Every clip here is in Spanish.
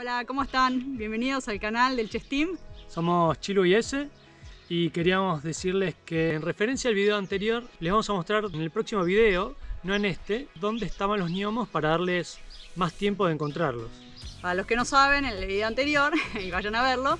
Hola, ¿cómo están? Bienvenidos al canal del Chess Team. Somos Chilu y Ese y queríamos decirles que en referencia al video anterior les vamos a mostrar en el próximo video, no en este, dónde estaban los gnomos para darles más tiempo de encontrarlos. Para los que no saben, en el video anterior, y vayan a verlo,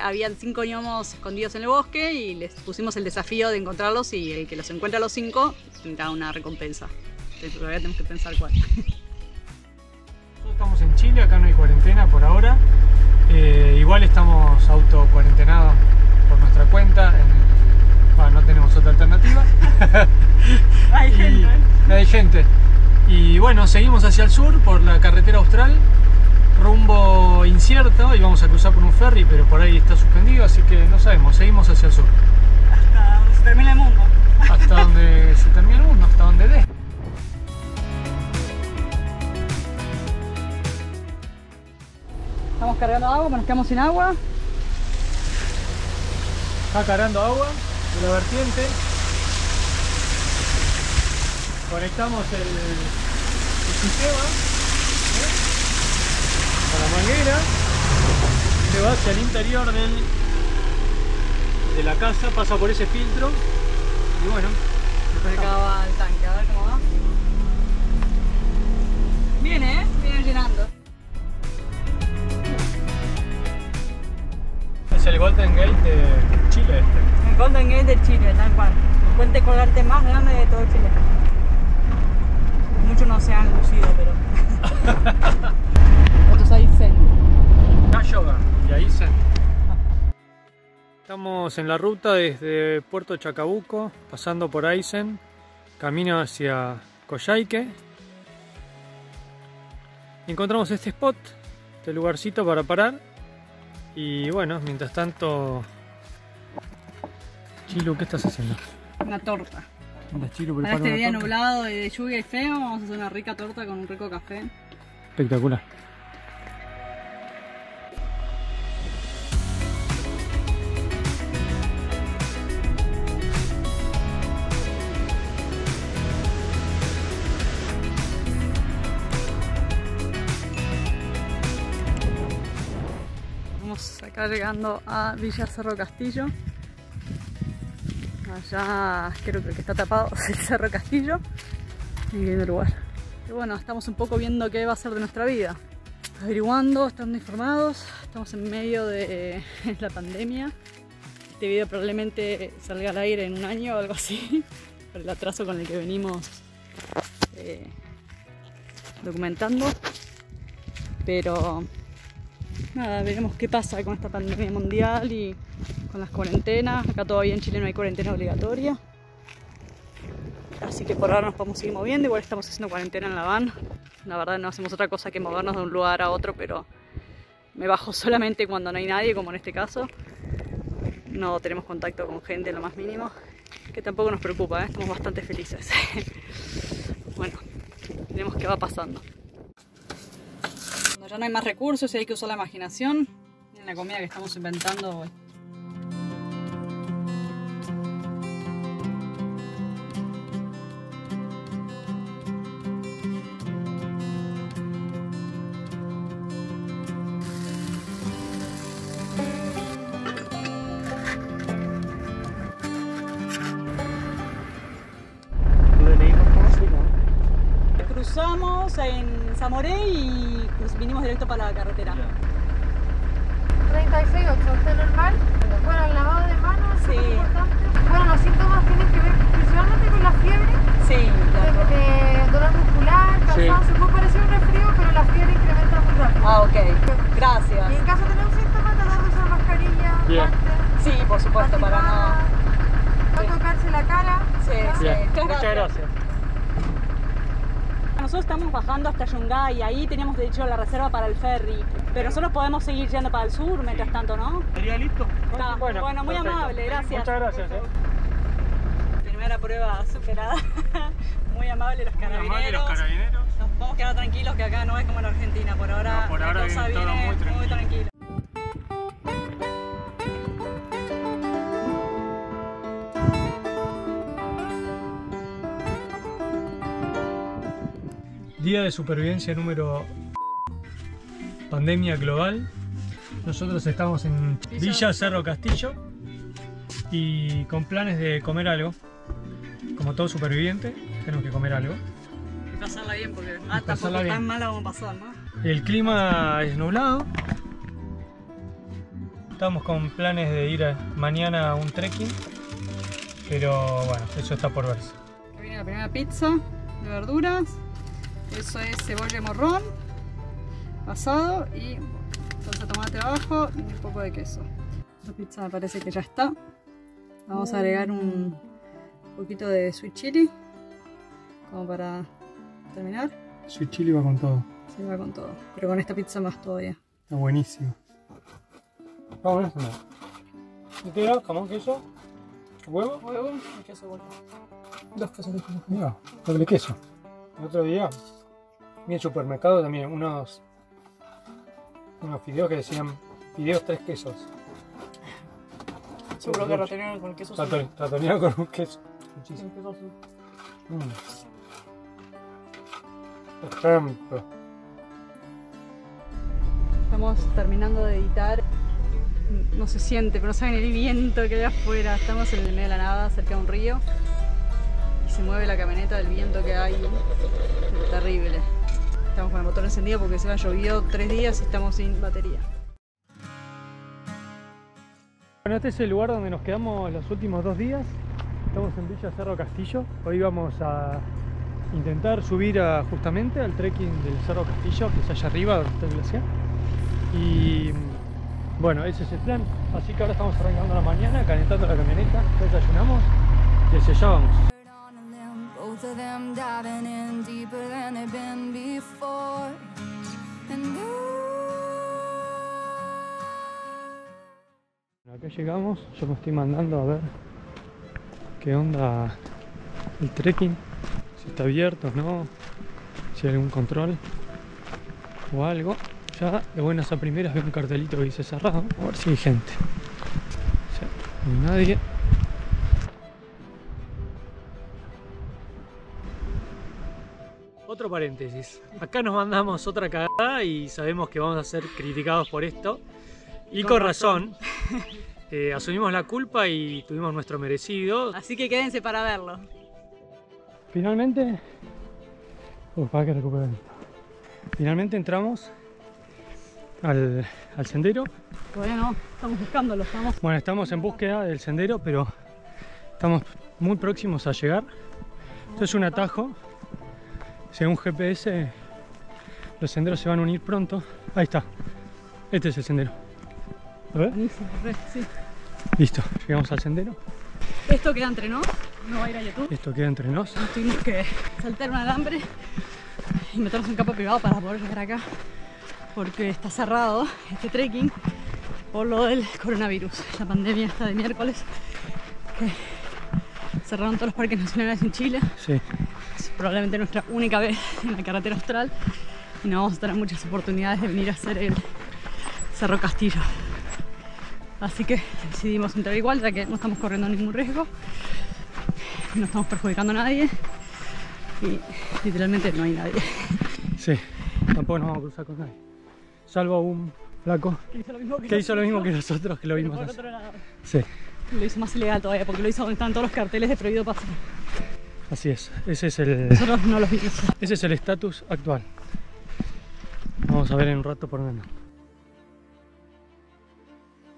habían 5 gnomos escondidos en el bosque y les pusimos el desafío de encontrarlos, y el que los encuentra a los 5 tendrá una recompensa. Entonces, todavía tenemos que pensar cuál. Estamos en Chile, acá no hay cuarentena por ahora. Igual estamos auto-cuarentenados por nuestra cuenta. No tenemos otra alternativa. Hay gente. Hay gente. Y bueno, seguimos hacia el sur por la carretera austral, rumbo incierto, y vamos a cruzar por un ferry, pero por ahí está suspendido, así que no sabemos, seguimos hacia el sur. Hasta donde se termine el mundo. Hasta donde se termine el mundo, hasta donde dé. Estamos cargando agua, nos quedamos sin agua. Está cargando agua de la vertiente. Conectamos el sistema con la manguera, que va hacia el interior de la casa, pasa por ese filtro y bueno, Acá va el tanque, a ver cómo va. Viene, viene llenando. es el Golden Gate de Chile. El Golden Gate de Chile, tal cual. El puente colgante más grande de todo Chile. Muchos no se han lucido, pero... Otros hay Zen. Kashogan y ahí Zen. Estamos en la ruta desde Puerto Chacabuco, pasando por Aysén, camino hacia Coyhaique. Encontramos este spot, este lugarcito para parar. Y bueno, mientras tanto... Chilu, ¿qué estás haciendo? Una torta. Chilu, Para prepara este una día torta. nublado y de lluvia y feo, vamos a hacer una rica torta con un rico café. Espectacular. Estamos acá llegando a Villa Cerro Castillo. Allá creo que el que está tapado es el Cerro Castillo. Y lindo lugar. Y bueno, estamos un poco viendo qué va a ser de nuestra vida. Averiguando, estando informados. Estamos en medio de la pandemia. Este video probablemente salga al aire en un año o algo así. Por el atraso con el que venimos documentando. Pero... nada, veremos qué pasa con esta pandemia mundial y con las cuarentenas. Acá todavía en Chile no hay cuarentena obligatoria, así que por ahora nos podemos seguir moviendo. Igual estamos haciendo cuarentena en la van. La verdad no hacemos otra cosa que movernos de un lugar a otro, pero me bajo solamente cuando no hay nadie, como en este caso. No tenemos contacto con gente lo más mínimo, que tampoco nos preocupa, ¿eh? Estamos bastante felices. Bueno, veremos qué va pasando. Ya no hay más recursos y hay que usar la imaginación en la comida que estamos inventando hoy. Cruzamos en Zamoré y vinimos directo para la carretera. 36,8, ¿está normal? Bueno, el lavado de manos es Sí. súper importante. Bueno, los síntomas tienen que ver principalmente con la fiebre, Sí, dolor muscular, cansancio, muy parecido a un resfrío, pero la fiebre incrementa muy rápido. Ah, ok. Y Gracias. en caso de tener un síntoma, tratar de usar mascarilla, Bien. guantes, Sí, por supuesto, para no... no tocarse la cara. Sí, ¿ya? sí. Bien, Muchas muchas gracias. Nosotros estamos bajando hasta Yungay y ahí teníamos de hecho la reserva para el ferry. Pero nosotros podemos seguir yendo para el sur mientras tanto, ¿no? ¿Estaría listo? Está. Bueno, muy perfecto. amable, gracias. Muchas gracias. Primera prueba superada. Muy amable los carabineros. Nos podemos quedar tranquilos que acá no es como en Argentina. Por ahora, No, por ahora la cosa viene todo viene muy tranquila. Día de supervivencia número pandemia global. Nosotros estamos en Villa Cerro Castillo y con planes de comer algo. Como todo superviviente, tenemos que comer algo. Y pasarla bien, porque pasarla tampoco bien. tan mala vamos a pasar, ¿no? El clima es nublado. Estamos con planes de ir mañana a un trekking, pero bueno, eso está por verse. Acá viene la primera pizza de verduras. Eso es cebolla y morrón asado y salsa de tomate abajo y un poco de queso. La pizza me parece que ya está. Vamos a agregar un poquito de sweet chili como para terminar. Sweet chili va con todo. Se va con todo, pero con esta pizza más todavía. Está buenísimo. Vamos a ver. Entera, jamón, queso, huevo. Huevo y queso boludo. 2 quesos de queso. Mira, doble queso. El otro día vi en el supermercado también unos fideos que decían fideos 3 quesos. Seguro que ratonearon con el queso azul. Ratoneado con un queso. Muchísimo. El queso azul. Ejemplo. Estamos terminando de editar. No se siente, pero no saben el viento que hay afuera. Estamos en el medio de la nada, cerca de un río. Y se mueve la camioneta del viento que hay. Es terrible. Estamos con el motor encendido porque se ha llovido 3 días y estamos sin batería. Bueno, este es el lugar donde nos quedamos los últimos 2 días. Estamos en Villa Cerro Castillo. Hoy vamos a intentar subir justamente al trekking del Cerro Castillo, que es allá arriba donde está el glaciar. Y bueno, ese es el plan. Así que ahora estamos arrancando la mañana, calentando la camioneta, desayunamos y hacia allá vamos. Acá llegamos, yo me estoy mandando a ver qué onda el trekking, si está abierto o no, si hay algún control o algo. Ya de buenas a primeras veo un cartelito que dice cerrado, a ver si hay gente. O sea, no hay nadie. Otro paréntesis, acá nos mandamos otra cagada y sabemos que vamos a ser criticados por esto. Y con razón. Asumimos la culpa y tuvimos nuestro merecido. Así que quédense para verlo. Finalmente... para que recuperen esto. Finalmente entramos al sendero. Todavía no, estamos buscándolo, Bueno, estamos en búsqueda del sendero, pero estamos muy próximos a llegar. Esto es un atajo. Según GPS, los senderos se van a unir pronto. Ahí está. Este es el sendero. A ver. Buenísimo, sí. Listo, llegamos al sendero. Esto queda entre nos, no va a ir a YouTube. Esto queda entre nos. Tuvimos que saltar un alambre y meternos un campo privado para poder llegar acá, porque está cerrado este trekking por lo del coronavirus. La pandemia está de miércoles, que cerraron todos los parques nacionales en Chile. Sí. Es probablemente nuestra única vez en la carretera austral y no vamos a tener muchas oportunidades de venir a hacer el Cerro Castillo. Así que decidimos entrar igual, ya que no estamos corriendo ningún riesgo, no estamos perjudicando a nadie y literalmente no hay nadie. Sí, tampoco nos vamos a cruzar con nadie, salvo un flaco que hizo lo mismo que nosotros, que lo vimos así. Sí. Lo hizo más ilegal todavía, porque lo hizo donde están todos los carteles de prohibido pasar. Así es, ese es el... Nosotros no los vimos. Ese es el estatus actual. Vamos a ver en un rato por dónde anda.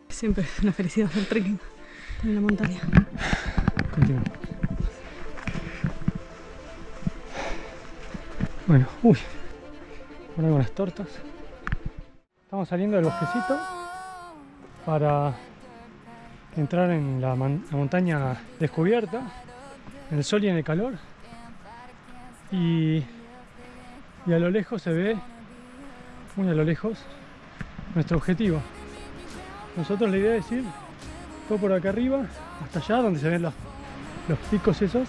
Siempre es una felicidad hacer trekking en la montaña. Continuamos. Bueno, ahora con las tortas. Estamos saliendo del bosquecito para entrar en la montaña descubierta, en el sol y en el calor. Y a lo lejos se ve, muy a lo lejos, nuestro objetivo. Nosotros la idea es ir todo por acá arriba, hasta allá donde se ven los picos esos,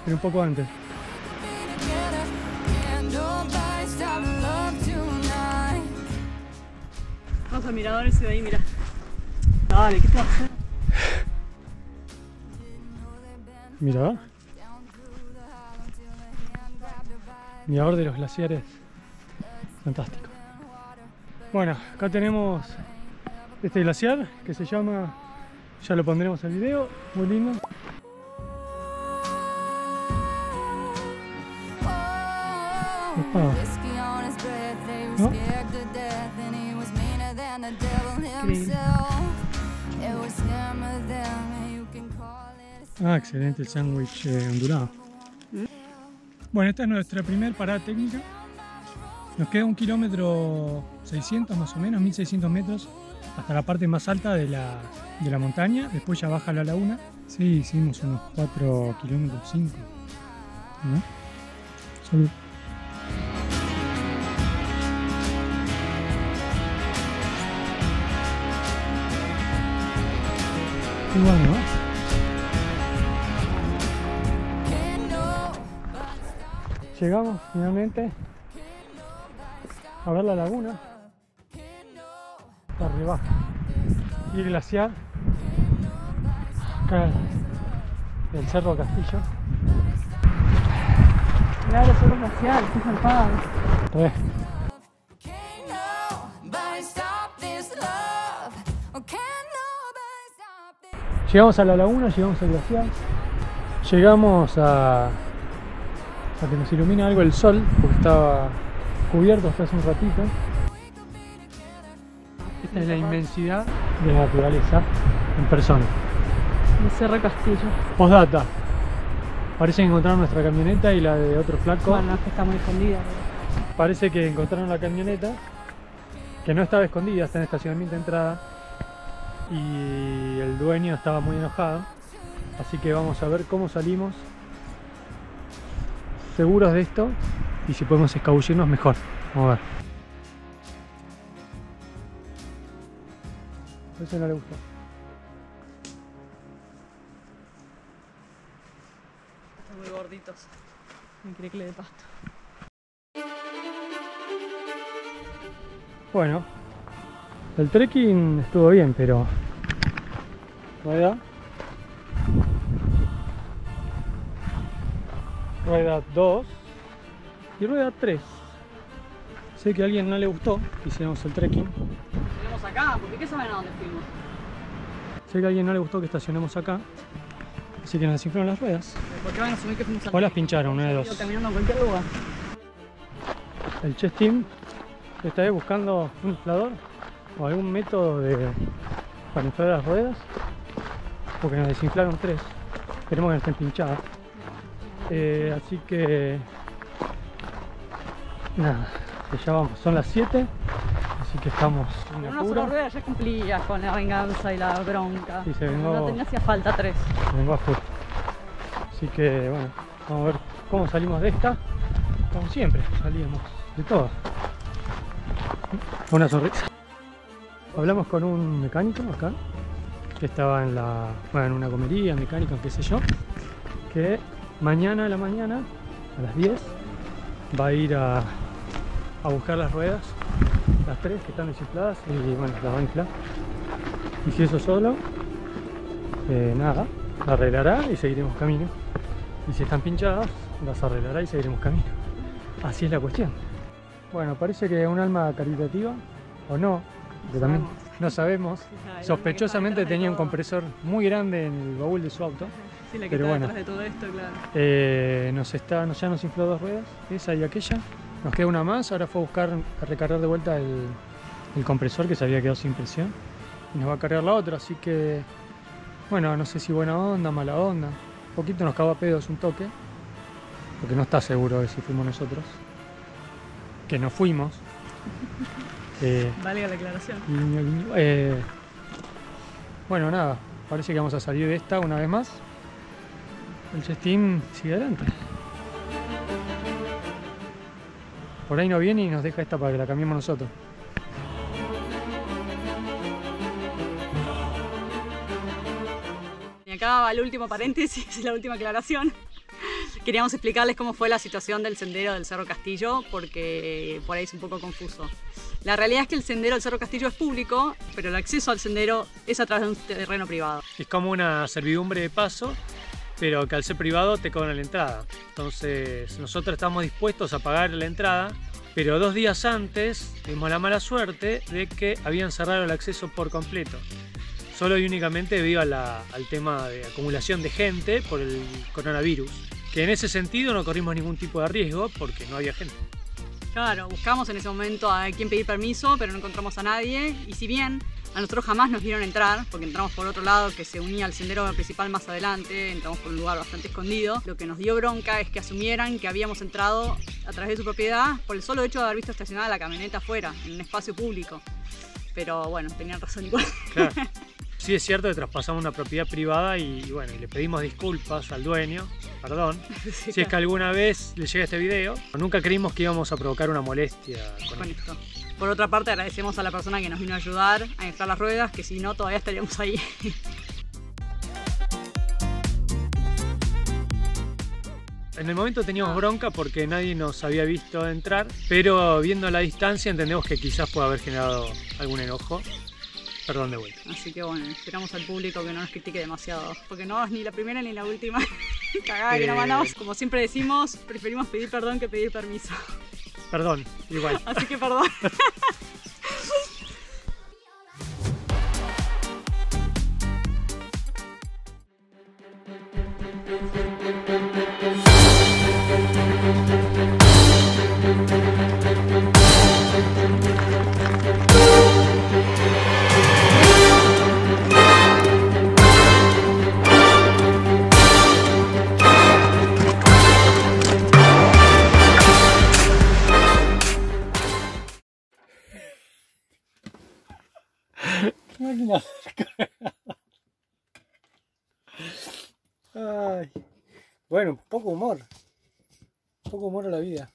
pero un poco antes. Vamos al mirador ese de ahí, mira. Dale, ¿qué te vas a hacer? Mirador. Mirador de los glaciares. Fantástico. Bueno, acá tenemos este glaciar que se llama, ya lo pondremos en el video, muy lindo. Opa. ¿No? Ah, excelente el sándwich ondulado. Bueno, esta es nuestra primera parada técnica. Nos queda 1 kilómetro 600 más o menos, 1600 metros hasta la parte más alta de la montaña. Después ya baja la laguna. Sí, hicimos unos 4 kilómetros 5, ¿no? Salud. Qué bueno, ¿no? Llegamos finalmente a ver la laguna. Está arriba. Y el glaciar. Acá el Cerro Castillo. Claro, Cerro Glaciar, qué zarpado. Re. Llegamos a la laguna, llegamos al glaciar. Llegamos a que nos ilumina algo el sol, porque estaba cubierto hasta hace un ratito. Esta es la inmensidad de la naturaleza en persona. El Cerro Castillo. Postdata. Parece que encontraron nuestra camioneta y la de otro flaco. Bueno, es que está muy escondida. Pero... Parece que encontraron la camioneta, que no estaba escondida, está en estacionamiento de entrada. Y el dueño estaba muy enojado. Así que vamos a ver cómo salimos seguros de esto y si podemos escabullirnos mejor. Vamos a ver. A ese no le gustó. Están muy gorditos. Increíble de pasto. Bueno, el trekking estuvo bien, pero rueda 2 y rueda 3. Sé que a alguien no le gustó que hiciéramos el trekking. Tenemos acá, porque ¿qué saben a dónde fuimos? Sé que a alguien no le gustó que estacionemos acá, así que nos desinflaron las ruedas. ¿Por qué van a asumir que fuimos a O las pincharon, una de dos. Caminando en cualquier lugar. El Chess Team esta vez buscando un inflador o algún método para inflar las ruedas, porque nos desinflaron 3. Esperemos que no estén pinchadas. Así que nada, ya vamos, son las 7, así que estamos en Con una apuro. sola rueda ya cumplías con la venganza y la bronca. Sí, se vengó. No hacía falta 3. Vengo a full. Así que bueno, vamos a ver cómo salimos de esta. Como siempre, salíamos de todo. Una sonrisa. Hablamos con un mecánico acá, que estaba en una comería, mecánica, qué sé yo, que mañana a la mañana, a las 10, va a ir a buscar las ruedas, las 3 que están desinfladas, y bueno, las va a inflar. Y si eso solo, nada, la arreglará y seguiremos camino. Y si están pinchadas, las arreglará y seguiremos camino. Así es la cuestión. Bueno, parece que un alma caritativa, o no, que también no sabemos. Sospechosamente tenía un compresor muy grande en el baúl de su auto. Sí, la que pero está bueno, detrás de todo esto, claro. Ya nos infló 2 ruedas, esa y aquella. Nos queda una más, ahora fue a recargar de vuelta el compresor que se había quedado sin presión. Y nos va a cargar la otra, así que... Bueno, no sé si buena onda, mala onda. Un poquito nos cago a pedos un toque. Porque no está seguro de si fuimos nosotros. Que no fuimos. Valga la aclaración. Bueno, nada, parece que vamos a salir de esta una vez más. El Chess Team sigue adelante. Por ahí no viene y nos deja esta para que la cambiemos nosotros. Y acá va el último paréntesis, la última aclaración. Queríamos explicarles cómo fue la situación del sendero del Cerro Castillo, porque por ahí es un poco confuso. La realidad es que el sendero del Cerro Castillo es público, pero el acceso al sendero es a través de un terreno privado. Es como una servidumbre de paso, pero que al ser privado te cobran la entrada. Entonces nosotros estamos dispuestos a pagar la entrada Pero 2 días antes tuvimos la mala suerte de que habían cerrado el acceso por completo. Solo y únicamente debido al tema de acumulación de gente por el coronavirus. Que en ese sentido no corrimos ningún tipo de riesgo porque no había gente. Claro, buscamos en ese momento a quién pedir permiso, pero no encontramos a nadie. Y si bien a nosotros jamás nos vieron entrar, porque entramos por otro lado que se unía al sendero principal más adelante, entramos por un lugar bastante escondido, lo que nos dio bronca es que asumieran que habíamos entrado a través de su propiedad por el solo hecho de haber visto estacionada la camioneta afuera, en un espacio público. Pero bueno, tenían razón igual. Claro. Sí es cierto que traspasamos una propiedad privada y bueno, y le pedimos disculpas al dueño, perdón, Sí, si es que alguna vez le llega este video. Nunca creímos que íbamos a provocar una molestia con esto. Por otra parte, agradecemos a la persona que nos vino a ayudar a inflar las ruedas, que si no todavía estaríamos ahí. En el momento teníamos bronca porque nadie nos había visto entrar, pero viendo la distancia entendemos que quizás pueda haber generado algún enojo. Perdón de vuelta. Así que bueno, esperamos al público que no nos critique demasiado, porque no es ni la primera ni la última cagada que nos mandamos. Como siempre decimos, preferimos pedir perdón que pedir permiso. Perdón, igual. Así que perdón. Ay. Bueno, poco humor a la vida.